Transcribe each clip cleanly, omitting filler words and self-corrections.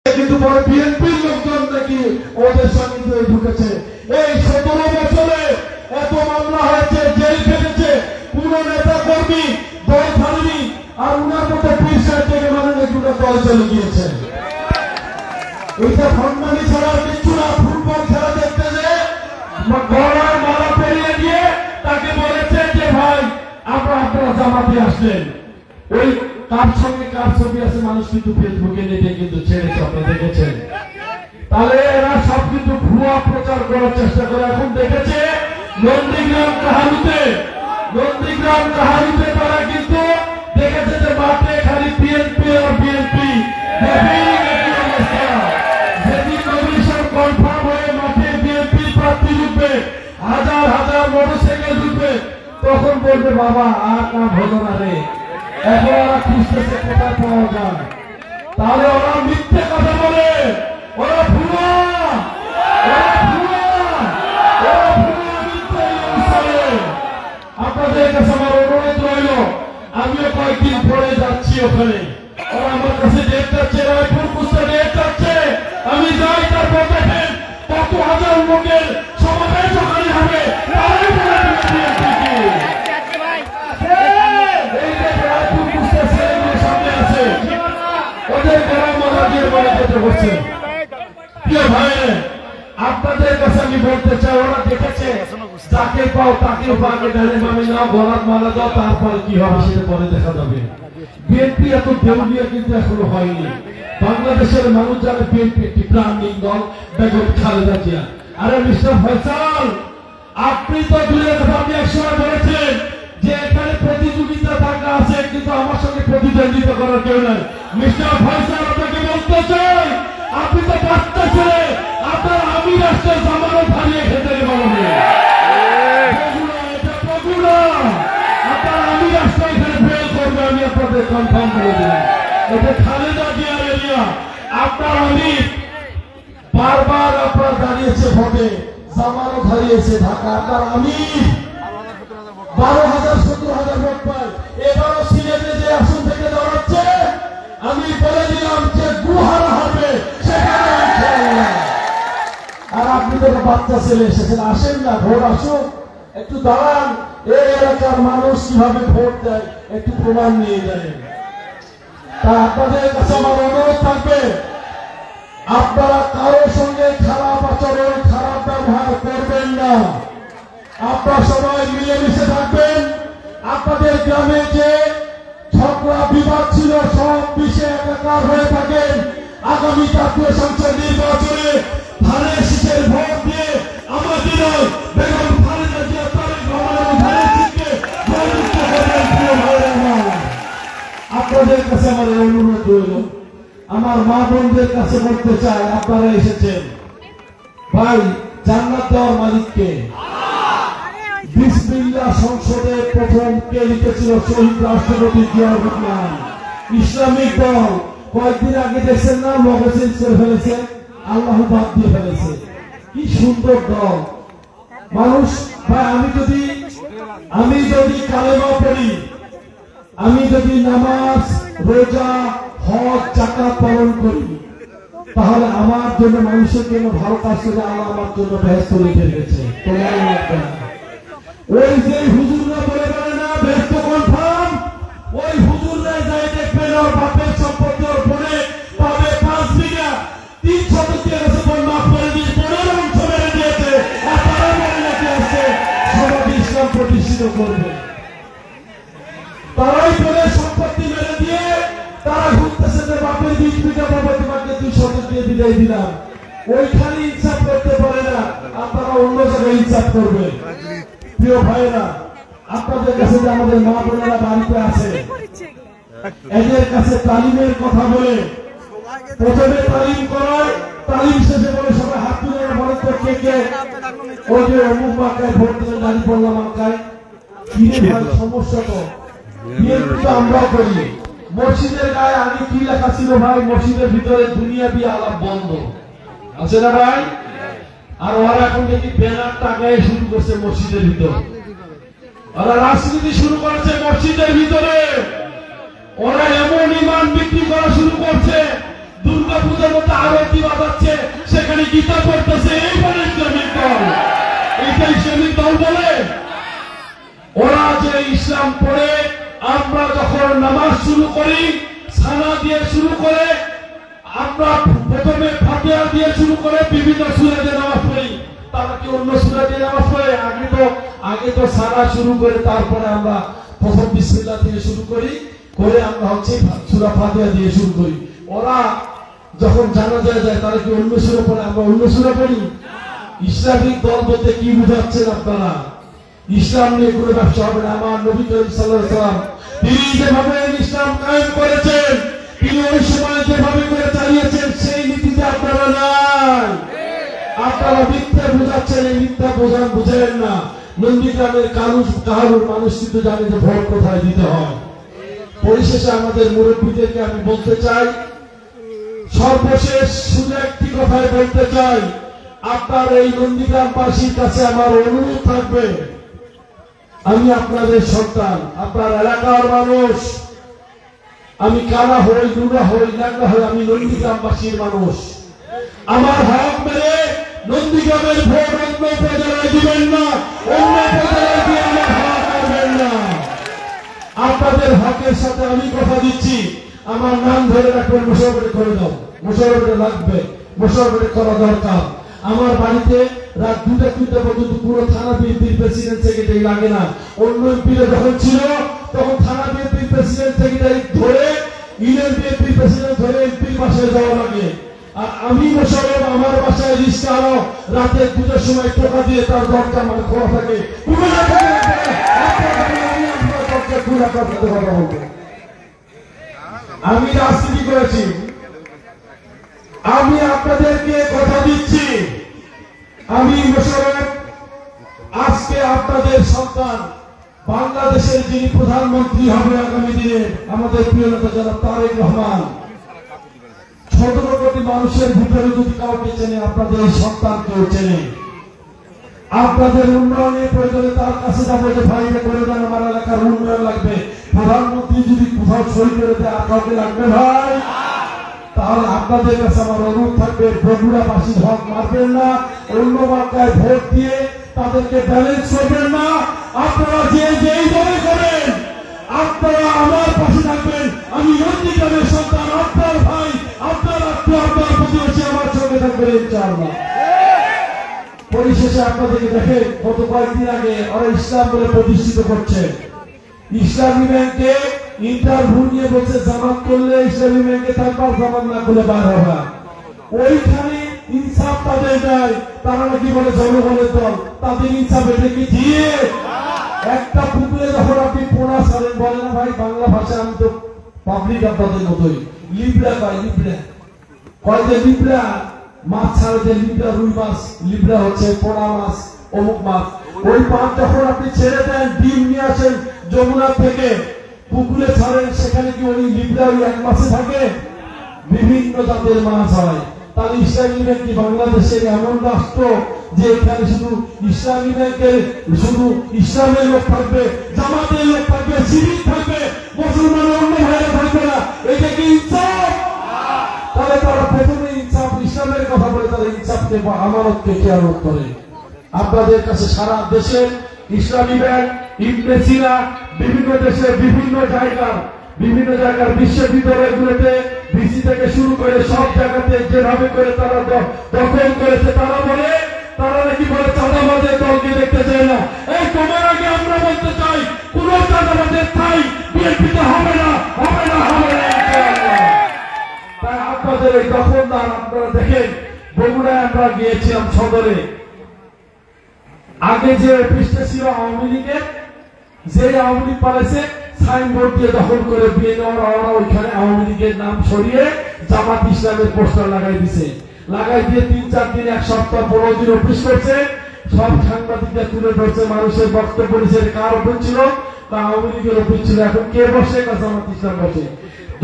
কিন্তু পরে বিএনপির লোকজন নাকি ওদের সঙ্গে ঢুকেছে। এই 17 বছরে এত মামলা হয়েছে, জেল খেটেছে, কোন নেতা কর্মী দল ছাড়েনি, আর উনার মতো পুলিশের থেকে মানে নাকি ওরা দল চলে গিয়েছে। এইটা সম্মানী ছাড়া কিছু না। ফুটবল খেলা দেখতে যে গলার মালা পেরিয়ে দিয়ে তাকে বলেছে যে ভাই আপনারা জামাতে আসলেন, ওই কার সঙ্গে কার ছবি আছে মানুষ কিন্তু ফেসবুকে নেটে কিন্তু ছেড়েছে, আপনারা দেখেছেন। তাহলে এরা সব কিন্তু ভুয়া প্রচার করার চেষ্টা করে। এখন দেখেছে নন্দীগ্রাম কাহারিতে তারা কিন্তু দেখেছে যে মাঠে খালি বিএনপি আর বিএনপি। যেদিন নমিনেশন কনফার্ম হয়ে মাঠে বিএনপি প্রার্থী রূপে হাজার হাজার মোটরসাইকেল রূপে, তখন বলবে বাবা আর কাম হলো না রে। এখন ওরা খুঁজতেছে কোথায় পাওয়া যায়। তাহলে ওরা মিথ্যে কথা বলে, ওরা ভুয়া আপনাদের কাছে আমার অনুরোধ রইল, আমিও কয়েকদিন পরে যাচ্ছি ওখানে। ওরা আমার কাছে ডেট যাচ্ছে, রায়পুর কুস্তা ডেট যাচ্ছে, আমি যাই। তারপর দেখেন কত হাজার লোকের সমাবেশ ওখানে হবে। সামনে আছে ওদের গ্রাম মালাজির বলে যেতে হচ্ছে। প্রিয় ভাই, আপনাদের কাছে আমি বলতে চাই, ওরা দেখেছে যাকে পাও তাকে পাকে ডানে বামে নাও, গলার মালা দাও, তারপরে কি হবে সেটা পরে দেখা যাবে। বিএনপি এত দেউলিয়া কিন্তু এখনো হয়নি। বাংলাদেশের মানুষ জানে বিএনপি একটি প্রাণহীন দল, বেগম খালেদা জিয়া। আরে মিস্টার ফয়সাল, আপনি তো দূরের কথা, আপনি একসময় বলেছেন যে এখানে প্রতিযোগিতা থাকা আছে, কিন্তু আমার সঙ্গে প্রতিদ্বন্দ্বিতা করার কেউ নাই। মিস্টার ফয়সাল, আপনাকে বলতে চাই, আপনি তো বাচ্চা ছেলে, আপনার আমি রাষ্ট্রের জামানত হারিয়ে খেতে পারবেন। আপনার আমি রাষ্ট্র এখানে ফেল করবে, আমি আপনাদের কনফার্ম করে দিলাম। এটা খালেদা জিয়ার এরিয়া। আপনার আমি বারবার আপনার দাঁড়িয়েছে ভোটে, জামানত হারিয়েছে ঢাকা। আপনার আমি 12,000 17,000 ভোট পাই। এবারও সিলেটে যে আসন থেকে দাঁড়াচ্ছে, আমি বলে দিলাম যে গুহারা হারবে সেখানে। আর আপনি তো বাচ্চা ছেলে এসেছেন, আসেন না, ভোট আসুক, একটু দাঁড়ান। এই এলাকার মানুষ কিভাবে ভোট দেয় একটু প্রমাণ নিয়ে যায়। তা আপনাদের কাছে আমার অনুরোধ থাকবে, আপনারা কারোর সঙ্গে খারাপ আচরণ, খারাপ ব্যবহার করবেন না। আপনারা সবাই মিলেমিশে থাকবেন। আপনাদের গ্রামে যে ঝগড়া বিবাদ ছিল সব বিষয়ে একাকার হয়ে থাকেন। আগামী জাতীয় সংসদ নির্বাচনে ধানের শীষের ভোট দিয়ে আমাদের বেগম খালেদা জিয়া তারেক রহমানের ধানের শীষকে জয়যুক্ত করবেন। প্রিয় ভাইরা, আপনাদের কাছে আমার অনুরোধ রইল, আমার মা বোনদের কাছে বলতে চাই, আপনারা এসেছেন ভাই, জান্নাত দেওয়ার মালিককে। বিসমিল্লাহ সংসদে প্রথম কে লিখেছিল? শহীদ রাষ্ট্রপতি জিয়াউর রহমান। ইসলামিক দল কয়েকদিন আগে দেখছেন না, লোগো চেঞ্জ করে ফেলেছে, আল্লাহ বাদ দিয়ে ফেলেছে। কি সুন্দর দল মানুষ। ভাই, আমি যদি কালেমা পড়ি, আমি যদি নামাজ রোজা হজ জাকাত পালন করি, তাহলে আমার জন্য মানুষের জন্য ভালো কাজ করে আল্লাহ আমার জন্য বেহেশত লিখে রেখেছে। ওই যে হুজুররা বলে না বেহেশত কনফার্ম, ওই হুজুররা যাই দেখবেন ওর বাপের সম্পত্তি ওর বোনে পাবে 5 বিঘা, 3 শতকের কাছে মাফ করে দিয়ে 15 অংশ মেরে দিয়েছে। আর তারা বলে নাকি আসছে সমাজ ইসলাম প্রতিষ্ঠিত করবে। তারাই বলে সম্পত্তি মেরে দিয়ে তারা ঘুরতেছে যে বাপের 20 বিঘা পাবে, তোমাকে 2 শতক দিয়ে বিদায় দিলাম। ওইখানে ইনসাফ করতে পারে না, আপনারা অন্য জায়গায় ইনসাফ করবে। প্রিয় ভাইরা, আপনাদের কাছে যে আমাদের মা বোনেরা বাড়িতে আছে, এদের কাছে তালিমের কথা বলে প্রথমে তালিম করায়, তালিম শেষে বলে সবাই হাত তুলে বলে তো কে কে ওই যে অমুক মার্কায় ভোট দিলে দাঁড়ি পড়লাম মার্কায়। কিরে ভাই, সমস্যা তো বিএনপি আমরাও করি। মসজিদের গায়ে আগে কি লেখা ছিল ভাই? মসজিদের ভিতরে দুনিয়া দিয়ে আলাপ বন্ধ আছে না ভাই? আর ওরা এখন দেখি ব্যানার টাকায় শুরু করছে মসজিদের ভিতরে, ওরা রাজনীতি শুরু করেছে মসজিদের ভিতরে। ওরা এমন ইমান বিক্রি করা শুরু করছে, দুর্গা পূজার মধ্যে যাচ্ছে সেখানে গীতা পড়তেছে, এইবার ইসলামিক দল। এটা ইসলামিক দল বলে? ওরা যে ইসলাম পড়ে, আমরা যখন নামাজ শুরু করি সানা দিয়ে শুরু করে, আমরা প্রথমে ফাতিহা দিয়ে শুরু করে বিভিন্ন সূরা দিয়ে নামাজ পড়ি। তারা কি অন্য সূরা দিয়ে নামাজ পড়ে? আগে তো সানা শুরু করে তারপরে আমরা প্রথম বিসমিল্লাহ দিয়ে শুরু করি, করে আমরা হচ্ছে সূরা ফাতিহা দিয়ে শুরু করি। ওরা যখন জানাজা যায় তারা কি অন্য সূরা পড়ে? আমরা অন্য সূরা পড়ি? ইসলামিক দল বলতে কি বুঝাচ্ছেন আপনারা? ইসলাম নিয়ে কোনো ব্যবসা হবে না। আমার নবী করিম সাল্লাল্লাহু আলাইহি ওয়াসাল্লাম তিনি যেভাবে ইসলাম কায়েম করেছেন, তিনি ওই সময় যেভাবে করে চালিয়েছেন, সেই নীতিতে আপনারা নাই। আপনারা মিথ্যা বোঝাচ্ছেন, এই মিথ্যা বুঝেন না। নন্দীগ্রামের কাহারুর মানুষ কিন্তু জানে যে ভোট কোথায় দিতে হয়। পরিশেষে আমাদের মুরব্বীদেরকে আমি বলতে চাই, সর্বশেষ শুধু একটি কথাই বলতে চাই, আপনার এই নন্দীগ্রামবাসীর কাছে আমার অনুরোধ থাকবে, আমি আপনাদের সন্তান, আপনার এলাকার মানুষ, আমি কানা হই, নুরা হই, ল্যাংড়া হই, আমি নন্দীগ্রামবাসীর মানুষ। আমার হক মেরে নন্দীগ্রামের ভোট অন্য উপজেলায় দিবেন না, অন্য উপজেলায় দিয়ে আমার হক করবেন না। আপনাদের হকের সাথে আমি কথা দিচ্ছি, আমার নাম ধরে রাখবেন, মোশাররফ করে দাও, মোশাররফ লাগবে, মোশাররফ করা দরকার। আমার বাড়িতে রাত 2টা পর্যন্ত পুরো থানা বিএনপির প্রেসিডেন্ট সেক্রেটারি লাগে না। অন্য এমপিরা যখন ছিল তখন থানা বিএনপির প্রেসিডেন্ট সেক্রেটারি ধরে, ইউনিয়ন বিএনপির প্রেসিডেন্ট ধরে এমপির বাসায় যাওয়া লাগে। আর আমি মোশাররফ আমার বাসায় রিস্কা আনো, রাতে 2টার সময় টোকা দিয়ে তার দরজা মানে খোলা থাকে। আমি রাজনীতি করেছি, আমি আপনাদেরকে কথা দিচ্ছি, আমি মোশাররফ আজকে আপনাদের সন্তান, বাংলাদেশের যিনি প্রধানমন্ত্রী হবে আগামী দিনে, আমাদের প্রিয় নেতা জনাব তারেক রহমান, 17 কোটি মানুষের ভিতরে যদি কাউকে চেনে, আপনাদের এই সন্তানকেও চেনে। আপনাদের উন্নয়নের প্রয়োজনে তার কাছে যাবো যে ভাই করে দেন, আমার এলাকার উন্নয়ন লাগবে। প্রধানমন্ত্রী যদি কোথাও সই করে দেয়, আর কাউকে লাগবে ভাই? তাহলে আপনাদের কাছে আমার অনুরোধ থাকবে, বগুড়াবাসীর হক মারবেন না, অন্য মার্কায় ভোট দিয়ে তাদেরকে ব্যালেন্স করবেন না। আপনারা যেই দলে করেন, আপনারা আমার পাশে থাকবেন। আমি নন্দীগ্রামের সন্তান, আপনার ভাই, আপনার আত্মীয়, আপনার প্রতিবেশী আমার সঙ্গে থাকবেন ইনশাআল্লাহ। পরিশেষে আপনাদেরকে দেখে গত কয়েকদিন আগে ওরা ইসলাম বলে প্রতিষ্ঠিত করছে। ইসলামী ব্যাংকে ইন্টারভিউ নিয়ে বলছে জামাত করলে ইসলামী ব্যাংকে থাকবার, জামাত না করলে বার হবে। ওইখানে ইনসাফ তাদের দেয়, তারা নাকি বলে জনগণের দল। তাদের ইনসাফ এটা কি দিয়ে? একটা পুকুরে যখন আপনি পোনা ছাড়েন, বলে না ভাই বাংলা ভাষা, আমি তো পাবলিক আপনাদের মতোই, লিবড়া পাই, লিবড়া কয় যে লিবড়া মাছ ছাড়ে, যে লিবড়া রুই মাছ, লিবড়া হচ্ছে পোনা মাছ, অমুক মাছ। ওই মাছ যখন আপনি ছেড়ে দেন, ডিম নিয়ে আসেন যমুনা থেকে, পুকুরে ছাড়েন, সেখানে কি ওই লিবড়া ওই এক মাসে থাকে? বিভিন্ন জাতের মাছ হয়। তাহলে ইসলামী ব্যাংক কি বাংলাদেশের এমন রাষ্ট্র যে এখানে শুধু ইসলামী ব্যাংকের শুধু ইসলামের লোক থাকবে, জামাতের লোক থাকবে, শিবির থাকবে, মুসলমানের অন্য ভাইরা থাকবে না? এটা কি ইনসাফ? তাহলে তারা প্রথমে ইনসাফ, ইসলামের কথা বলে তারা ইনসাফকে বা আমানতকে খেয়ালত করে। আপনাদের কাছে সারা দেশে ইসলামী ব্যাংক, ইবনে সিনা, বিভিন্ন দেশে বিভিন্ন জায়গার বিশ্ববিদ্যালয়গুলোতে ভিসি থেকে শুরু করে সব জায়গাতে যেভাবে করে তারা দখল করেছে, তারা নাকি বলে চাঁদাবাজের দলকে দেখতে চায় না। এই তোমার আগে আমরা বলতে চাই, কোন চাঁদাবাজের ঠাই বিএনপিতে হবে না, হবে না, হবে না। তাই আপনাদের এই দখলদার, আপনারা দেখেন বগুড়ায় আমরা গিয়েছিলাম সদরে, আগে যে অফিসটা ছিল আওয়ামী লীগের, যে আওয়ামী লীগ পালাইছে, সাইনবোর্ড দিয়ে দখল করে ওরা ওইখানে আওয়ামী লীগের নাম সরিয়ে জামাত ইসলামের পোস্টার লাগাই দিছে। লাগাই দিয়ে 3-4 দিন, 1 সপ্তাহ 15 দিন অফিস করছে, সব সাংবাদিকরা তুলে ধরছে, মানুষের বক্তব্য নিচ্ছে। কার অফিস ছিল? তা আওয়ামী লীগের অফিস ছিল। এখন কে বসে? জামাত ইসলাম বসে।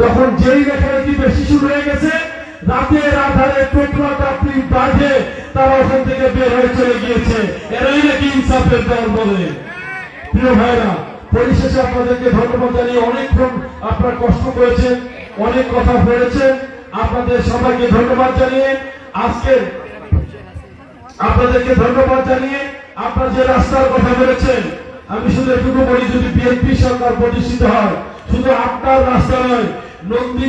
যখন যেই লেখালেখি বেশি শুরু হয়ে গেছে, রাতের আধারে টোকরা টাপড়ি বাজে তারা ওখান থেকে বের হয়ে চলে গিয়েছে। এরাই নাকি ইনসাফের দল বলে। প্রিয় ভাইরা, পরিশেষে আপনাদেরকে ধন্যবাদ জানিয়ে, অনেকক্ষণ আপনারা কষ্ট করেছেন, অনেক কথা বলেছেন, আপনাদের সবাইকে ধন্যবাদ জানিয়ে আজকে আপনাদেরকে ধন্যবাদ জানিয়ে আপনারা যে রাস্তার কথা বলেছেন, আমি শুধু এটুকু বলি, যদি বিএনপি সরকার প্রতিষ্ঠিত হয়, শুধু আপনার রাস্তা নয়, নন্দী